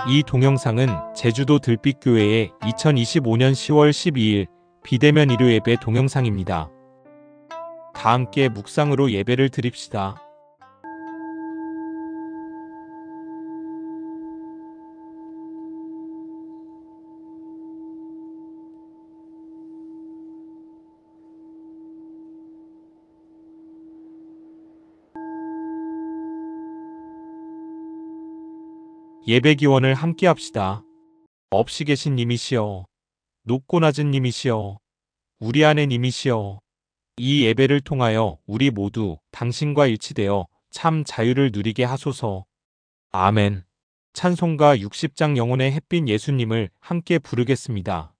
이 동영상은 제주도 들빛교회의 2025년 10월 12일 비대면 일요 예배 동영상입니다. 다 함께 묵상으로 예배를 드립시다. 예배 기원을 함께 합시다. 없이 계신 님이시여, 높고 낮은 님이시여, 우리 안에 님이시여, 이 예배를 통하여 우리 모두 당신과 일치되어 참 자유를 누리게 하소서. 아멘. 찬송가 60장 영혼의 햇빛 예수님을 함께 부르겠습니다.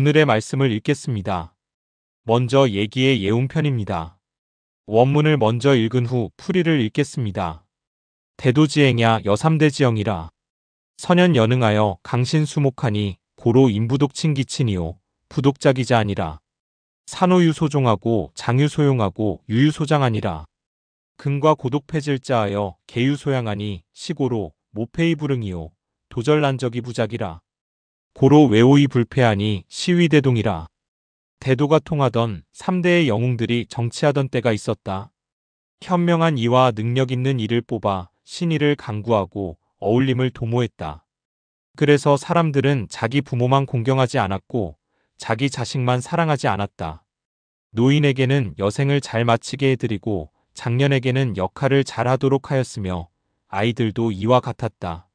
오늘의 말씀을 읽겠습니다. 먼저 예기의 예운편입니다. 원문을 먼저 읽은 후 풀이를 읽겠습니다. 대도지행야 여삼대지영이라. 선연연응하여 강신수목하니 고로 인부독친기친이요 부독자기자 아니라. 산호유소종하고 장유소용하고 유유소장하니라. 근과 고독패질자하여 계유소양하니 시고로 모패이불응이요 도절난적이 부작이라. 고로 외오이 불패하니 시위대동이라. 대도가 통하던 3대의 영웅들이 정치하던 때가 있었다. 현명한 이와 능력 있는 이를 뽑아 신의를 강구하고 어울림을 도모했다. 그래서 사람들은 자기 부모만 공경하지 않았고 자기 자식만 사랑하지 않았다. 노인에게는 여생을 잘 마치게 해드리고 장년에게는 역할을 잘하도록 하였으며 아이들도 이와 같았다.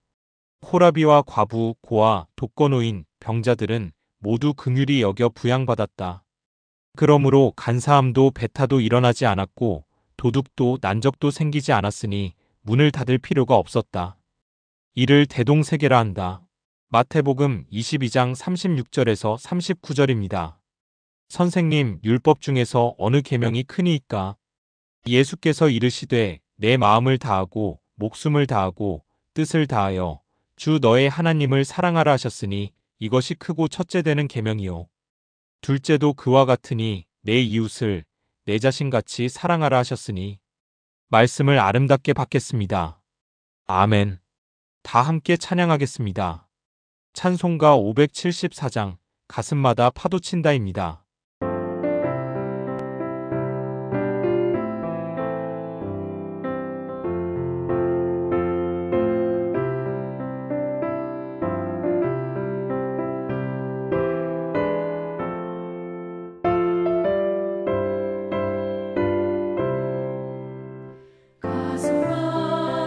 호라비와 과부, 고아, 독거노인, 병자들은 모두 긍휼히 여겨 부양받았다. 그러므로 간사함도 배타도 일어나지 않았고 도둑도 난적도 생기지 않았으니 문을 닫을 필요가 없었다. 이를 대동세계라 한다. 마태복음 22장 36절에서 39절입니다. 선생님, 율법 중에서 어느 계명이 크니이까? 예수께서 이르시되 내 마음을 다하고 목숨을 다하고 뜻을 다하여 주 너의 하나님을 사랑하라 하셨으니 이것이 크고 첫째 되는 계명이요. 둘째도 그와 같으니 내 이웃을 내 자신같이 사랑하라 하셨으니. 말씀을 아름답게 받겠습니다. 아멘. 다 함께 찬양하겠습니다. 찬송가 574장 가슴마다 파도친다입니다. 가슴마다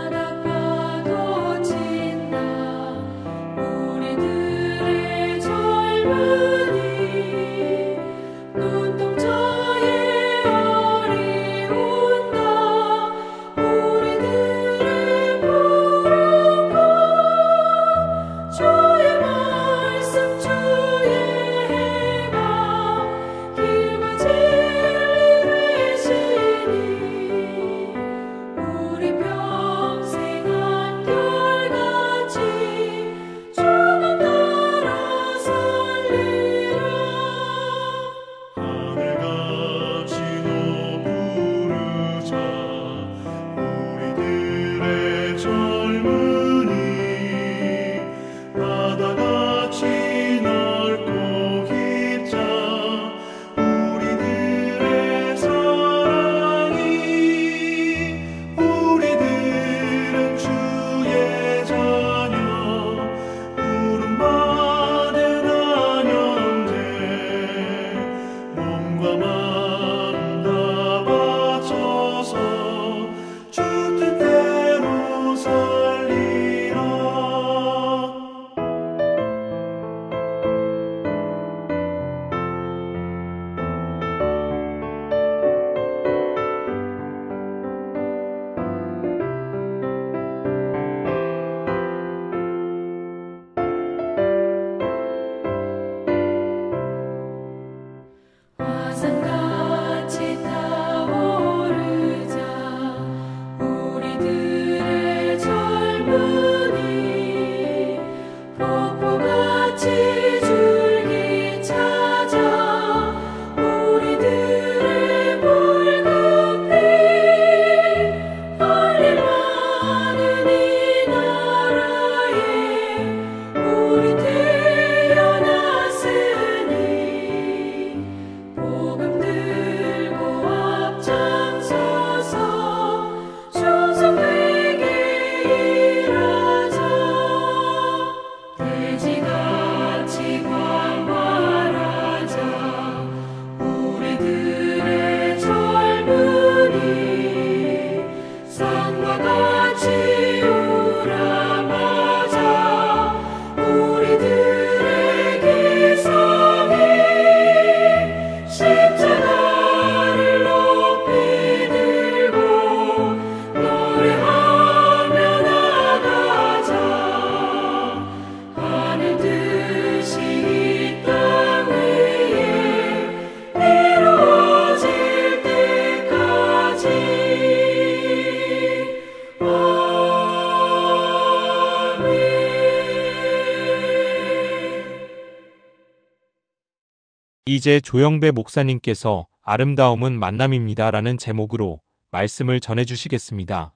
이제 조영배 목사님께서 아름다움은 만남입니다 라는 제목으로 말씀을 전해주시겠습니다.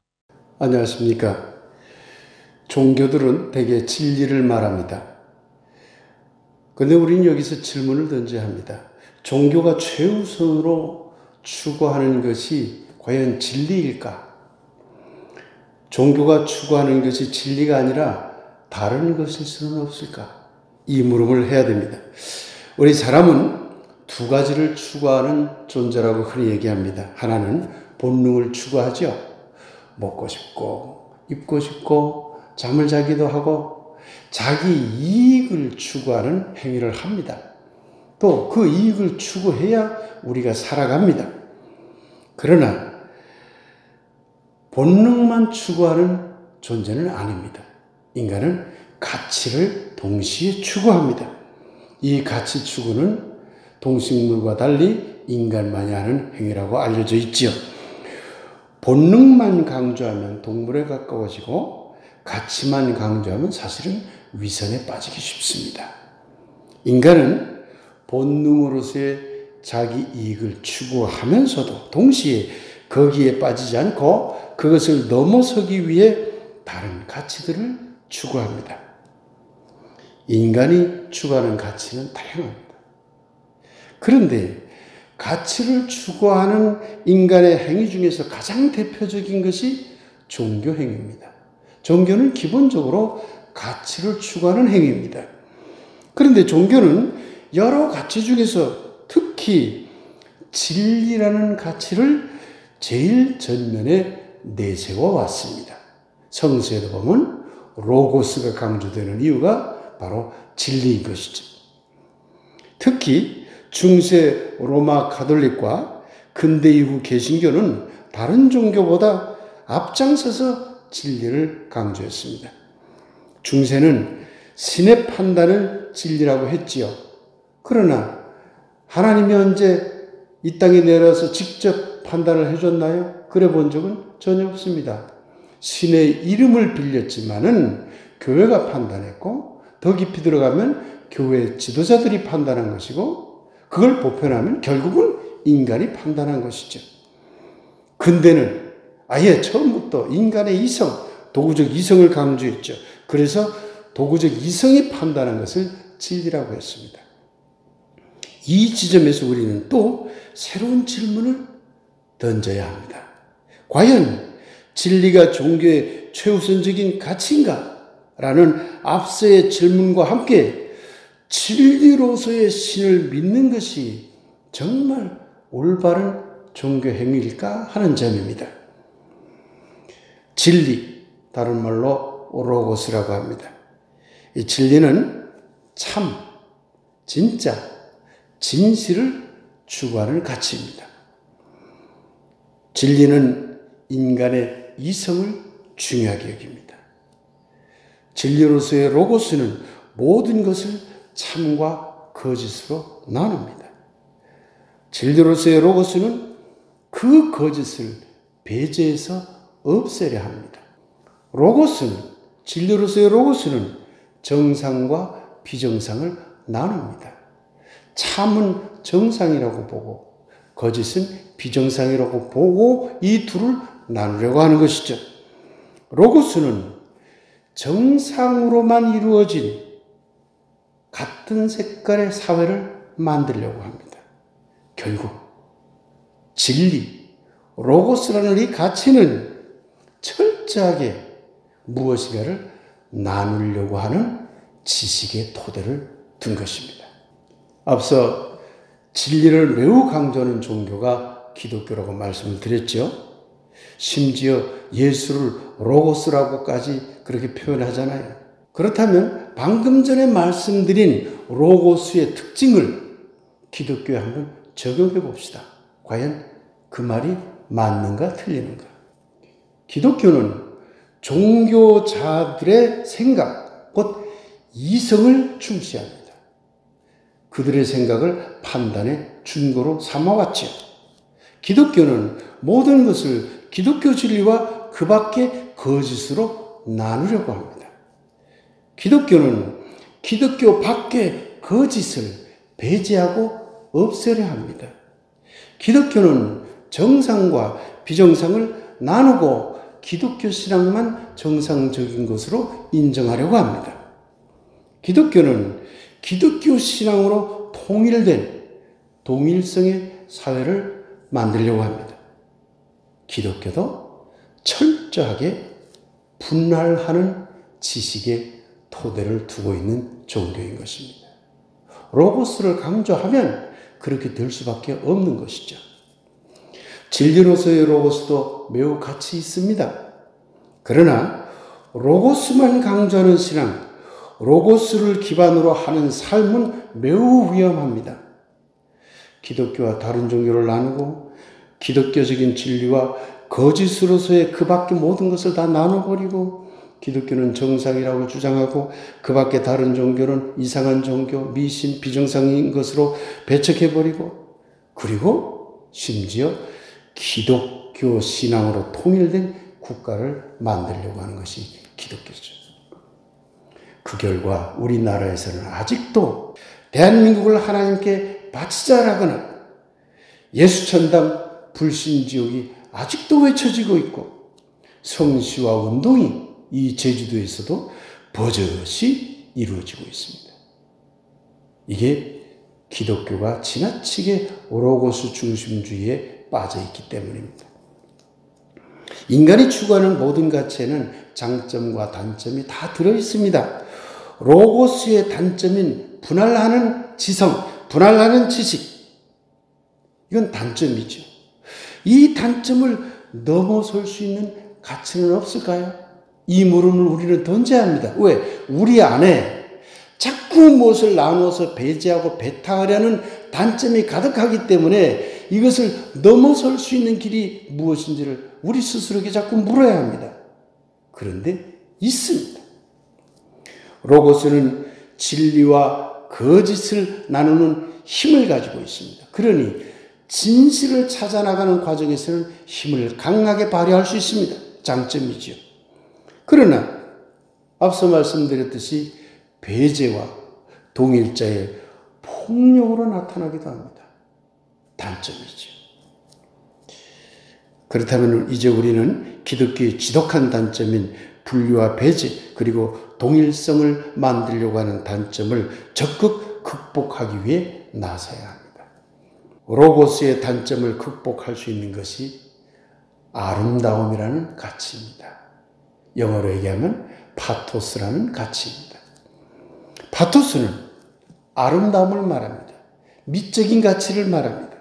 안녕하십니까. 종교들은 대개 진리를 말합니다. 그런데 우리는 여기서 질문을 던져야 합니다. 종교가 최우선으로 추구하는 것이 과연 진리일까? 종교가 추구하는 것이 진리가 아니라 다른 것일 수는 없을까? 이 물음을 해야 됩니다. 우리 사람은 두 가지를 추구하는 존재라고 흔히 얘기합니다. 하나는 본능을 추구하죠. 먹고 싶고 입고 싶고 잠을 자기도 하고 자기 이익을 추구하는 행위를 합니다. 또 그 이익을 추구해야 우리가 살아갑니다. 그러나 본능만 추구하는 존재는 아닙니다. 인간은 가치를 동시에 추구합니다. 이 가치 추구는 동식물과 달리 인간만이 하는 행위라고 알려져 있지요. 본능만 강조하면 동물에 가까워지고 가치만 강조하면 사실은 위선에 빠지기 쉽습니다. 인간은 본능으로서의 자기 이익을 추구하면서도 동시에 거기에 빠지지 않고 그것을 넘어서기 위해 다른 가치들을 추구합니다. 인간이 추구하는 가치는 다양합니다. 그런데 가치를 추구하는 인간의 행위 중에서 가장 대표적인 것이 종교 행위입니다. 종교는 기본적으로 가치를 추구하는 행위입니다. 그런데 종교는 여러 가치 중에서 특히 진리라는 가치를 제일 전면에 내세워 왔습니다. 성서에도 보면 로고스가 강조되는 이유가 바로 진리인 것이죠. 특히 중세 로마 가톨릭과 근대 이후 개신교는 다른 종교보다 앞장서서 진리를 강조했습니다. 중세는 신의 판단을 진리라고 했지요. 그러나 하나님이 언제 이 땅에 내려와서 직접 판단을 해줬나요? 그래 본 적은 전혀 없습니다. 신의 이름을 빌렸지만은 교회가 판단했고 더 깊이 들어가면 교회 지도자들이 판단한 것이고 그걸 보편하면 결국은 인간이 판단한 것이죠. 근대는 아예 처음부터 인간의 이성, 도구적 이성을 강조했죠. 그래서 도구적 이성이 판단한 것을 진리라고 했습니다. 이 지점에서 우리는 또 새로운 질문을 던져야 합니다. 과연 진리가 종교의 최우선적인 가치인가? 라는 앞서의 질문과 함께 진리로서의 신을 믿는 것이 정말 올바른 종교 행위일까 하는 점입니다. 진리, 다른 말로 로고스라고 합니다. 이 진리는 참, 진짜, 진실을 추구하는 가치입니다. 진리는 인간의 이성을 중요하게 여깁니다. 진리로서의 로고스는 모든 것을 참과 거짓으로 나눕니다. 진리로서의 로고스는 그 거짓을 배제해서 없애려 합니다. 진리로서의 로고스는 정상과 비정상을 나눕니다. 참은 정상이라고 보고 거짓은 비정상이라고 보고 이 둘을 나누려고 하는 것이죠. 로고스는 정상으로만 이루어진 같은 색깔의 사회를 만들려고 합니다. 결국 진리, 로고스라는 이 가치는 철저하게 무엇인가를 나누려고 하는 지식의 토대를 둔 것입니다. 앞서 진리를 매우 강조하는 종교가 기독교라고 말씀을 드렸죠. 심지어 예수를 로고스라고까지 그렇게 표현하잖아요. 그렇다면 방금 전에 말씀드린 로고스의 특징을 기독교에 한번 적용해 봅시다. 과연 그 말이 맞는가 틀리는가? 기독교는 종교자들의 생각, 곧 이성을 중시합니다. 그들의 생각을 판단의 준거로 삼아왔죠. 기독교는 모든 것을 기독교 진리와 그 밖의 거짓으로 나누려고 합니다. 기독교는 기독교 밖의 거짓을 배제하고 없애려 합니다. 기독교는 정상과 비정상을 나누고 기독교 신앙만 정상적인 것으로 인정하려고 합니다. 기독교는 기독교 신앙으로 통일된 동일성의 사회를 만들려고 합니다. 기독교도 철저하게 분할하는 지식의 토대를 두고 있는 종교인 것입니다. 로고스를 강조하면 그렇게 될 수밖에 없는 것이죠. 진리로서의 로고스도 매우 가치 있습니다. 그러나 로고스만 강조하는 신앙, 로고스를 기반으로 하는 삶은 매우 위험합니다. 기독교와 다른 종교를 나누고 기독교적인 진리와 거짓으로서의 그 밖의 모든 것을 다 나눠버리고 기독교는 정상이라고 주장하고 그 밖에 다른 종교는 이상한 종교, 미신, 비정상인 것으로 배척해버리고 그리고 심지어 기독교 신앙으로 통일된 국가를 만들려고 하는 것이 기독교죠. 그 결과 우리나라에서는 아직도 대한민국을 하나님께 바치자라거나 예수천당 불신지옥이 아직도 외쳐지고 있고 성시와 운동이 이 제주도에서도 버젓이 이루어지고 있습니다. 이게 기독교가 지나치게 로고스 중심주의에 빠져 있기 때문입니다. 인간이 추구하는 모든 가치에는 장점과 단점이 다 들어있습니다. 로고스의 단점인 분할하는 지성, 분할하는 지식, 이건 단점이죠. 이 단점을 넘어설 수 있는 가치는 없을까요? 이 물음을 우리는 던져야 합니다. 왜? 우리 안에 자꾸 무엇을 나눠서 배제하고 배타하려는 단점이 가득하기 때문에 이것을 넘어설 수 있는 길이 무엇인지를 우리 스스로에게 자꾸 물어야 합니다. 그런데 있습니다. 로고스는 진리와 거짓을 나누는 힘을 가지고 있습니다. 그러니 진실을 찾아나가는 과정에서는 힘을 강하게 발휘할 수 있습니다. 장점이죠. 그러나 앞서 말씀드렸듯이 배제와 동일자의 폭력으로 나타나기도 합니다. 단점이죠. 그렇다면 이제 우리는 기독교의 지독한 단점인 분리와 배제 그리고 동일성을 만들려고 하는 단점을 적극 극복하기 위해 나서야 합니다. 로고스의 단점을 극복할 수 있는 것이 아름다움이라는 가치입니다. 영어로 얘기하면 파토스라는 가치입니다. 파토스는 아름다움을 말합니다. 미적인 가치를 말합니다.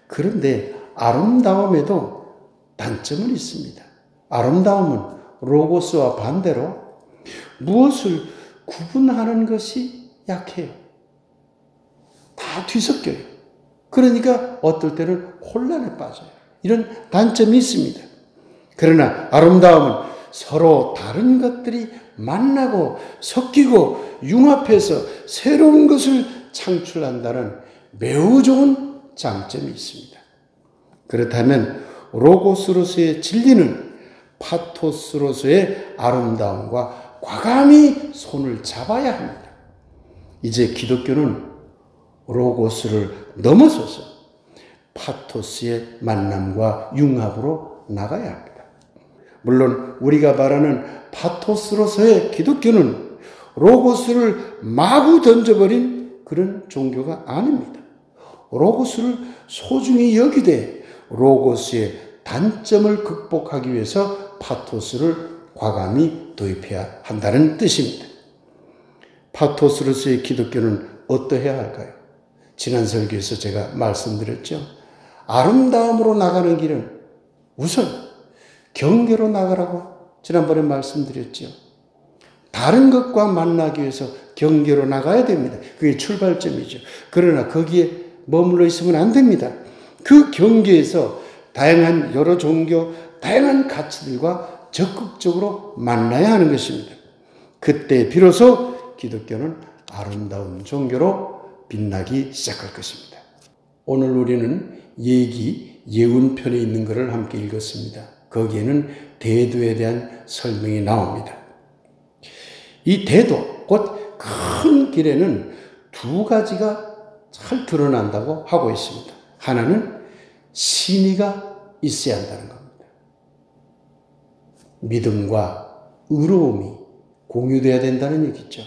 그런데 아름다움에도 단점은 있습니다. 아름다움은 로고스와 반대로 무엇을 구분하는 것이 약해요. 다 뒤섞여요. 그러니까 어떨 때는 혼란에 빠져요. 이런 단점이 있습니다. 그러나 아름다움은 서로 다른 것들이 만나고 섞이고 융합해서 새로운 것을 창출한다는 매우 좋은 장점이 있습니다. 그렇다면 로고스로서의 진리는 파토스로서의 아름다움과 과감히 손을 잡아야 합니다. 이제 기독교는 로고스를 넘어서서 파토스의 만남과 융합으로 나가야 합니다. 물론 우리가 말하는 파토스로서의 기독교는 로고스를 마구 던져버린 그런 종교가 아닙니다. 로고스를 소중히 여기되 로고스의 단점을 극복하기 위해서 파토스를 과감히 도입해야 한다는 뜻입니다. 파토스로서의 기독교는 어떠해야 할까요? 지난 설교에서 제가 말씀드렸죠. 아름다움으로 나가는 길은 우선 경계로 나가라고 지난번에 말씀드렸죠. 다른 것과 만나기 위해서 경계로 나가야 됩니다. 그게 출발점이죠. 그러나 거기에 머물러 있으면 안 됩니다. 그 경계에서 다양한 여러 종교, 다양한 가치들과 적극적으로 만나야 하는 것입니다. 그때 비로소 기독교는 아름다운 종교로 빛나기 시작할 것입니다. 오늘 우리는 예운편에 있는 것을 함께 읽었습니다. 거기에는 대도에 대한 설명이 나옵니다. 이 대도, 곧 큰 길에는 두 가지가 잘 드러난다고 하고 있습니다. 하나는 신의가 있어야 한다는 겁니다. 믿음과 의로움이 공유돼야 된다는 얘기죠.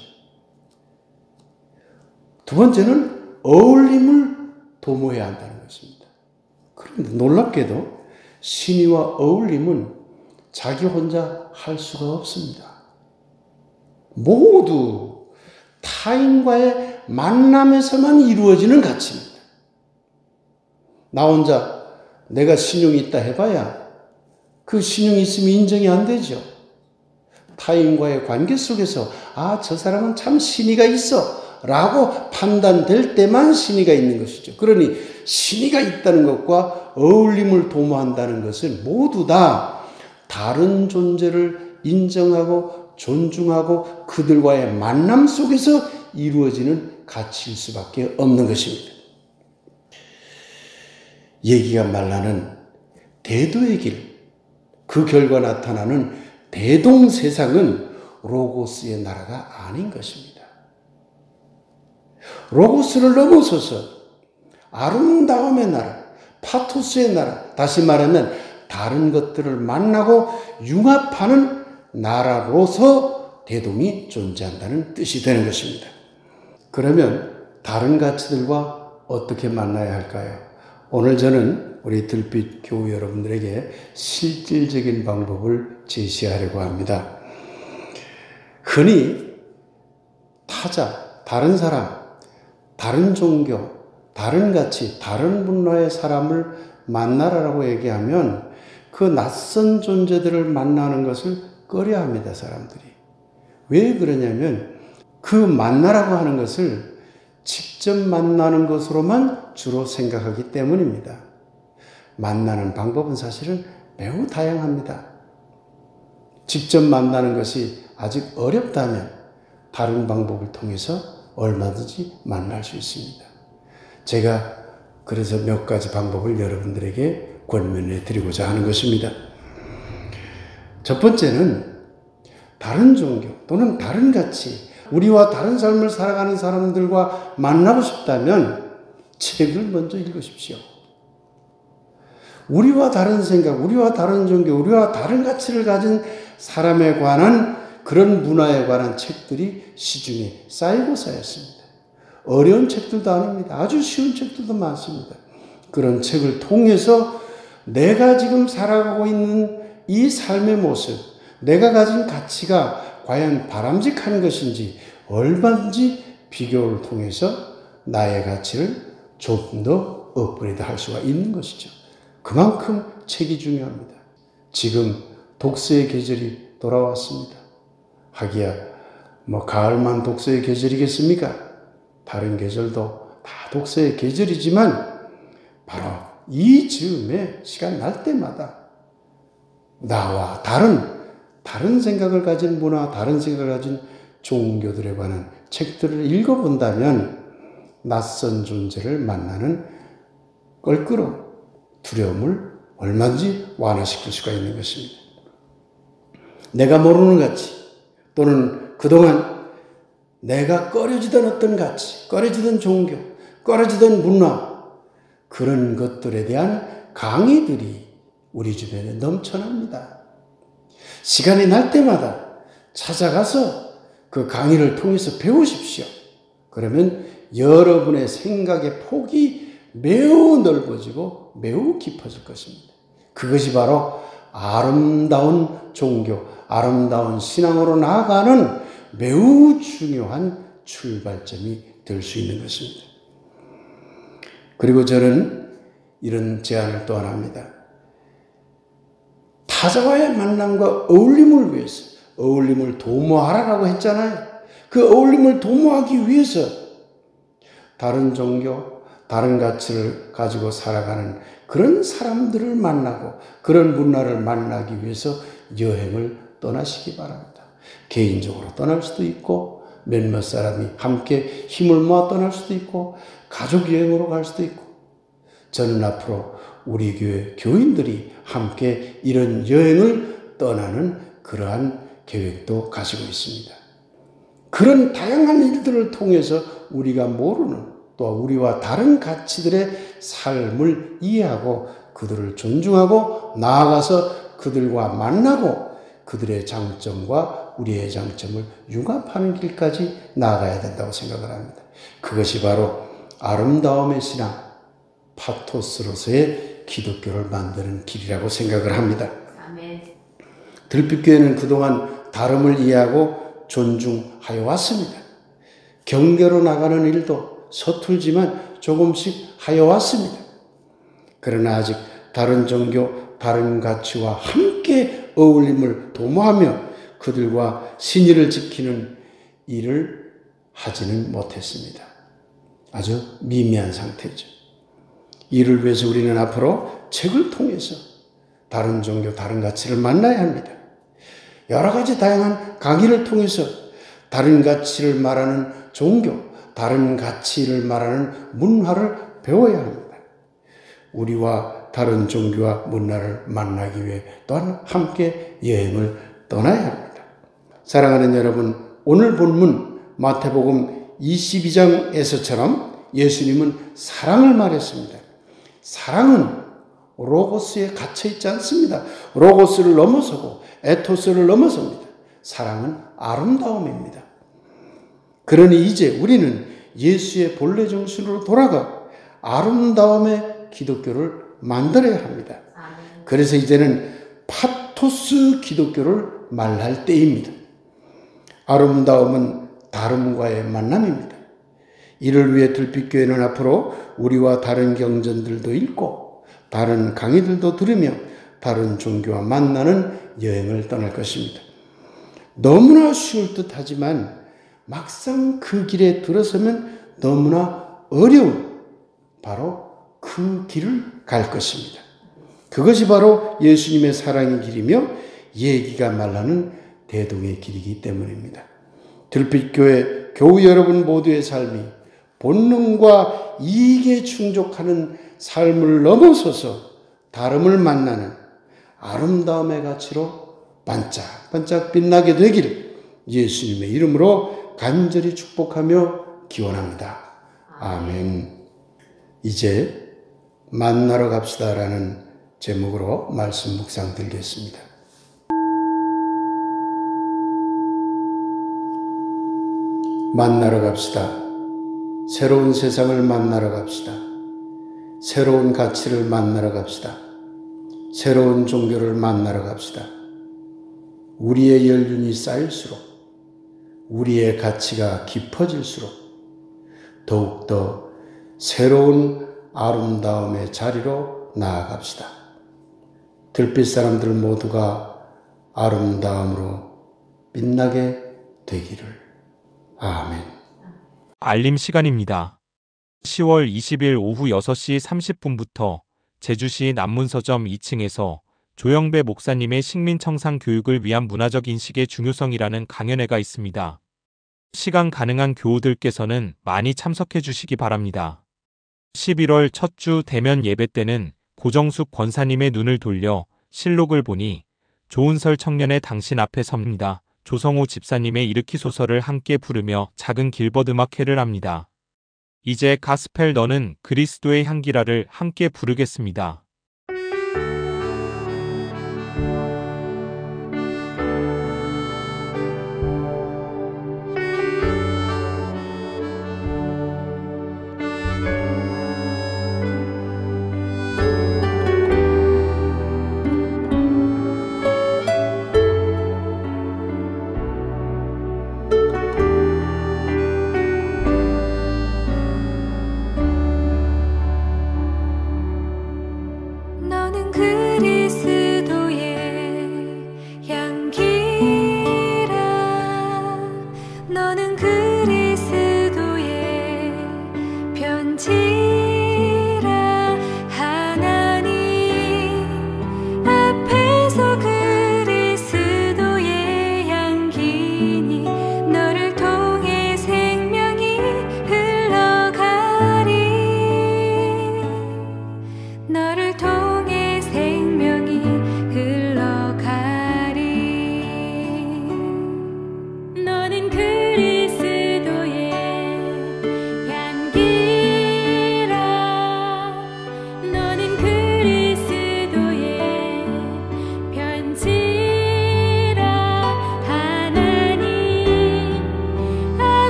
두 번째는 어울림을 도모해야 한다는 것입니다. 그런데 놀랍게도 신의와 어울림은 자기 혼자 할 수가 없습니다. 모두 타인과의 만남에서만 이루어지는 가치입니다. 나 혼자 내가 신용이 있다 해봐야 그 신용이 있으면 인정이 안 되죠. 타인과의 관계 속에서 저 사람은 참 신의가 있어 라고 판단될 때만 신의가 있는 것이죠. 그러니 신의가 있다는 것과 어울림을 도모한다는 것은 모두 다 다른 존재를 인정하고 존중하고 그들과의 만남 속에서 이루어지는 가치일 수밖에 없는 것입니다. 얘기가 말라는 대도의 길, 그 결과 나타나는 대동세상은 로고스의 나라가 아닌 것입니다. 로고스를 넘어서서 아름다움의 나라, 파토스의 나라, 다시 말하면 다른 것들을 만나고 융합하는 나라로서 대동이 존재한다는 뜻이 되는 것입니다. 그러면 다른 가치들과 어떻게 만나야 할까요? 오늘 저는 우리 들빛 교우 여러분들에게 실질적인 방법을 제시하려고 합니다. 흔히 타자, 다른 사람, 다른 종교, 다른 가치, 다른 문화의 사람을 만나라라고 얘기하면 그 낯선 존재들을 만나는 것을 꺼려합니다, 사람들이. 왜 그러냐면 그 만나라고 하는 것을 직접 만나는 것으로만 주로 생각하기 때문입니다. 만나는 방법은 사실은 매우 다양합니다. 직접 만나는 것이 아직 어렵다면 다른 방법을 통해서 얼마든지 만날 수 있습니다. 제가 그래서 몇 가지 방법을 여러분들에게 권면해 드리고자 하는 것입니다. 첫 번째는 다른 종교 또는 다른 가치, 우리와 다른 삶을 살아가는 사람들과 만나고 싶다면 책을 먼저 읽으십시오. 우리와 다른 생각, 우리와 다른 종교, 우리와 다른 가치를 가진 사람에 관한 그런 문화에 관한 책들이 시중에 쌓이고 쌓였습니다. 어려운 책들도 아닙니다. 아주 쉬운 책들도 많습니다. 그런 책을 통해서 내가 지금 살아가고 있는 이 삶의 모습, 내가 가진 가치가 과연 바람직한 것인지 얼마든지 비교를 통해서 나의 가치를 좀 더 업그레이드 할 수가 있는 것이죠. 그만큼 책이 중요합니다. 지금 독서의 계절이 돌아왔습니다. 하기야 가을만 독서의 계절이겠습니까? 다른 계절도 다 독서의 계절이지만 바로 이 즈음에 시간 날 때마다 나와 다른 생각을 가진 문화, 다른 생각을 가진 종교들에 관한 책들을 읽어본다면 낯선 존재를 만나는 껄끄러움, 두려움을 얼마든지 완화시킬 수가 있는 것입니다. 내가 모르는 가치 또는 그동안 내가 꺼려지던 어떤 가치, 꺼려지던 종교, 꺼려지던 문화, 그런 것들에 대한 강의들이 우리 주변에 넘쳐납니다. 시간이 날 때마다 찾아가서 그 강의를 통해서 배우십시오. 그러면 여러분의 생각의 폭이 매우 넓어지고 매우 깊어질 것입니다. 그것이 바로 아름다운 종교, 아름다운 신앙으로 나아가는 매우 중요한 출발점이 될 수 있는 것입니다. 그리고 저는 이런 제안을 또 하나 합니다. 타자와의 만남과 어울림을 위해서 어울림을 도모하라라고 했잖아요. 그 어울림을 도모하기 위해서 다른 종교, 다른 가치를 가지고 살아가는 그런 사람들을 만나고 그런 문화를 만나기 위해서 여행을 떠나시기 바랍니다. 개인적으로 떠날 수도 있고 몇몇 사람이 함께 힘을 모아 떠날 수도 있고 가족 여행으로 갈 수도 있고 저는 앞으로 우리 교회 교인들이 함께 이런 여행을 떠나는 그러한 계획도 가지고 있습니다. 그런 다양한 일들을 통해서 우리가 모르는 또 우리와 다른 가치들의 삶을 이해하고 그들을 존중하고 나아가서 그들과 만나고 그들의 장점과 우리의 장점을 융합하는 길까지 나아가야 된다고 생각을 합니다. 그것이 바로 아름다움의 신앙, 파토스로서의 기독교를 만드는 길이라고 생각을 합니다. 아멘. 들빛교회는 그동안 다름을 이해하고 존중하여 왔습니다. 경계로 나가는 일도 서툴지만 조금씩 하여 왔습니다. 그러나 아직 다른 종교, 다른 가치와 함께 어울림을 도모하며 그들과 신의를 지키는 일을 하지는 못했습니다. 아주 미미한 상태죠. 이를 위해서 우리는 앞으로 책을 통해서 다른 종교, 다른 가치를 만나야 합니다. 여러 가지 다양한 강의를 통해서 다른 가치를 말하는 종교, 다른 가치를 말하는 문화를 배워야 합니다. 우리와 다른 종교와 문화를 만나기 위해 또한 함께 여행을 떠나야 합니다. 사랑하는 여러분, 오늘 본문 마태복음 22장에서처럼 예수님은 사랑을 말했습니다. 사랑은 로고스에 갇혀 있지 않습니다. 로고스를 넘어서고 에토스를 넘어섭니다. 사랑은 아름다움입니다. 그러니 이제 우리는 예수의 본래 정신으로 돌아가 아름다움의 기독교를 만들어야 합니다. 그래서 이제는 파토스 기독교를 말할 때입니다. 아름다움은 다름과의 만남입니다. 이를 위해 들빛교회는 앞으로 우리와 다른 경전들도 읽고 다른 강의들도 들으며 다른 종교와 만나는 여행을 떠날 것입니다. 너무나 쉬울 듯 하지만 막상 그 길에 들어서면 너무나 어려운 바로 그 길을 갈 것입니다. 그것이 바로 예수님의 사랑의 길이며 얘기가 말라는 대동의 길이기 때문입니다. 들빛교회 교우 여러분 모두의 삶이 본능과 이익에 충족하는 삶을 넘어서서 다름을 만나는 아름다움의 가치로 반짝반짝 빛나게 되기를 예수님의 이름으로 간절히 축복하며 기원합니다. 아멘. 이제 만나러 갑시다라는 제목으로 말씀 묵상 드리겠습니다. 만나러 갑시다. 새로운 세상을 만나러 갑시다. 새로운 가치를 만나러 갑시다. 새로운 종교를 만나러 갑시다. 우리의 연륜이 쌓일수록 우리의 가치가 깊어질수록 더욱더 새로운 아름다움의 자리로 나아갑시다. 들빛 사람들 모두가 아름다움으로 빛나게 되기를. 아멘. 알림 시간입니다. 10월 20일 오후 6시 30분부터 제주시 남문서점 2층에서 조영배 목사님의 식민청산 교육을 위한 문화적 인식의 중요성이라는 강연회가 있습니다. 시간 가능한 교우들께서는 많이 참석해 주시기 바랍니다. 11월 첫 주 대면 예배 때는 고정숙 권사님의 눈을 돌려 실록을 보니 좋은 설 청년의 당신 앞에 섭니다. 조성호 집사님의 일으키 소설을 함께 부르며 작은 길벗 음악회를 합니다. 이제 가스펠 너는 그리스도의 향기라를 함께 부르겠습니다.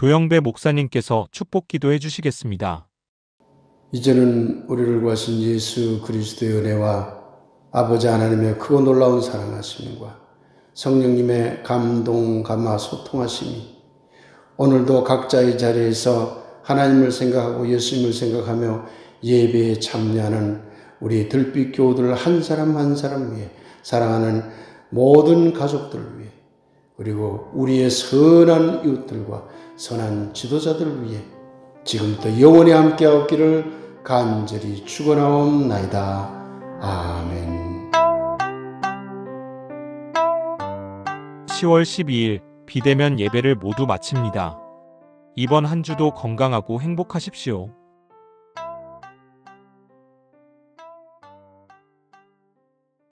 조영배 목사님께서 축복 기도해 주시겠습니다. 이제는 우리를 구하신 예수 그리스도의 은혜와 아버지 하나님의 크고 놀라운 사랑하심과 성령님의 감동, 감화, 소통하심이 오늘도 각자의 자리에서 하나님을 생각하고 예수님을 생각하며 예배에 참여하는 우리 들빛 교우들 한 사람 한 사람 위해, 사랑하는 모든 가족들을 위해, 그리고 우리의 선한 이웃들과 선한 지도자들을 위해 지금부터 영원히 함께하옵기를 간절히 축원하옵나이다. 아멘. 10월 12일 비대면 예배를 모두 마칩니다. 이번 한 주도 건강하고 행복하십시오.